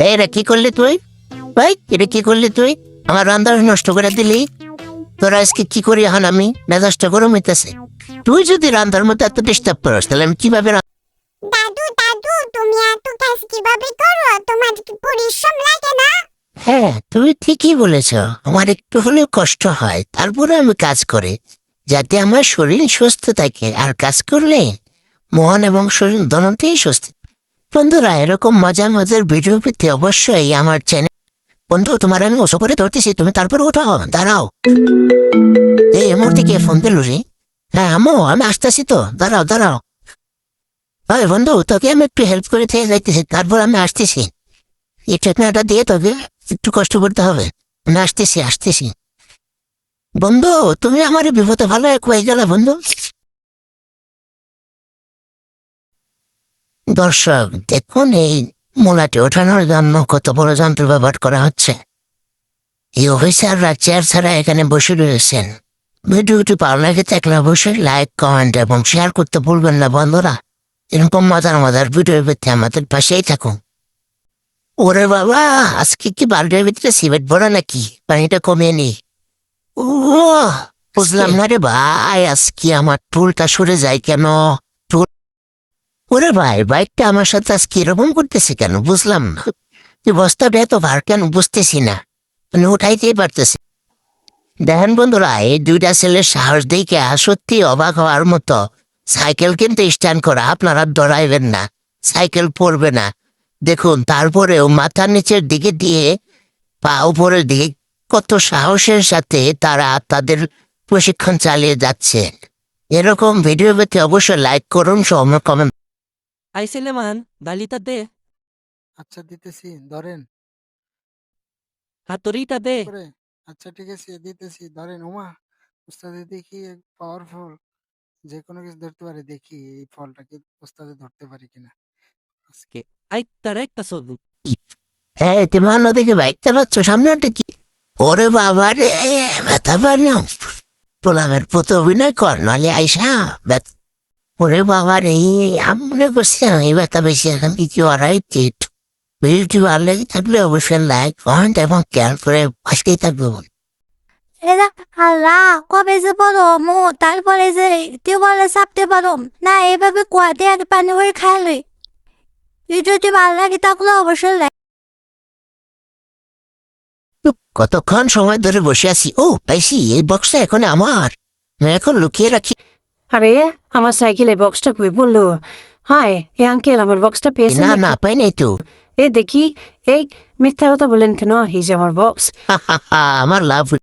এটা কি করলি তুই? ভাই এটা কি করলি তুই? আমার রান্না নষ্ট করে দিলি। তোরা আজকে কি করি এখন আমি মেজাজটা গরম হইতেছে। তুই যদি রান্নার মধ্যে এত ডিস্টার্ব করিস তাহলে আমি কিভাবে দাদু দাদু তুমি এত কাজ কিভাবে করো? তোমার কি পরিশ্রম লাগে না? হ্যাঁ তুই ঠিকই বলেছ। আমার একটু হলেও কষ্ট হয়, তারপরে আমি কাজ করি যাতে আমার শরীর সুস্থ থাকে। আর কাজ করলে মন এবং শরীর দোনোটাই সুস্থ। বন্ধুরা এরকম মজার মজার ভিডিও পেতে অবশ্যই আমার চ্যানেল। বন্ধু তোমার আমি ওসব করে ধরতেছি, তুমি তারপরে ওঠো, দাঁড়াও। এই মুহূর্তে কে ফোন দিল রে? হ্যাঁ আম্মু আমি আসতেছি তো, দাঁড়াও দাঁড়াও। ভাই বন্ধু তোকে আমি একটু হেল্প করে থেকে যাইতেছি, তারপর আমি আসতেছি। এই ঠিকানাটা দিয়ে তোকে একটু কষ্ট করতে হবে। আমি আসতেছি আসতেছি। বন্ধু তুমি আমার এই বিপদে ভালো এক হয়ে গেলে বন্ধু। দর্শক দেখুন এই মূলাটি ওঠানোর জন্য কত বড় যন্ত্র ব্যবহার করা হচ্ছে। এই অফিসাররা চেয়ার ছাড়া এখানে বসে রয়েছেন। ভিডিওটি ভালো লাগে থাকলে অবশ্যই লাইক কমেন্ট এবং শেয়ার করতে ভুলবেন না বন্ধুরা। এরকম মজার মজার ভিডিও পেতে আমাদের পাশেই থাকুন। ওরে বাবা আজকে কি বাল্টির ভিতরে সিমেন্ট ভরা নাকি? পানিটা কমিয়ে নি। ও বুঝলাম না রে ভাই, আজকে আমার টুলটা সরে যায় কেন? টুল ওরে ভাই বাইকটা আমার সাথে আজকে এরকম করতেছে কেন বুঝলাম না। এই বস্তাটা এত ভার কেন বুঝতেছি না, মানে উঠাইতেই পারতেছি। দেখেন বন্ধুরা এই দুইটা ছেলের সাহস দেখে সত্যি অবাক হওয়ার মতো। সাইকেল কিন্তু স্ট্যান্ড করা, আপনারা ডরাইবেন না, সাইকেল পড়বে না। দেখুন তারপরেও মাথার নিচের দিকে দিয়ে পা উপরের দিকে কত সাহসের সাথে তারা তাদের প্রশিক্ষণ চালিয়ে যাচ্ছে। এরকম ভিডিও পেতে অবশ্যই লাইক করুন, comment. Ay, Seleman, balita de, আচ্ছা দিতেছি ধরেন hatorita de. করে। আচ্ছা ঠিক আছে দিতেছি ধরেন। ওমা উস্তাদে দেখি পাওয়ারফুল, যে কোনো কিছু ধরতে পারে। দেখি এই ফলটাকে উস্তাদে ধরতে পারি কিনা আজকে। Ay, tarekta sodu. হ্যাঁ তোমার নদীকে বাইক চালাচ্ছ সামনে একটা কি? ওরে বাবা রে ব্যথা পারলাম। পোলামের প্রতি অভিনয় কর নাহলে আইসা ব্যথা। ওরে বাবা রে আমি মনে করছি এই ব্যথা বেশি এখন কিছু অরাই চিট। ভিডিওটি ভালো লেগে থাকলে অবশ্যই লাইক কমেন্ট এবং কেয়ার করে পাশেই থাকবে। এরা আল্লাহ কবে যে বলো মো তারপরে যে টিউবওয়েলে চাপতে পারো না, এভাবে কুয়াতে আর পানি করে খাইলে। ভিডিওটি ভালো লাগে তাহলে অবশ্যই কতক্ষণ সময় ধরে বসে আছি। ও পাইছি, এই বক্সটা এখন আমার, আমি এখন লুকিয়ে রাখি। আরে আমার সাইকেলে বক্সটা কই বললো? হাই এ আঙ্কেল আমার বক্সটা পেয়েছেন না নাকি? না পাই নাই তো। এ দেখি এই মিথ্যা কথা বলেন কেন? এই যে আমার বক্স। আমার লাভ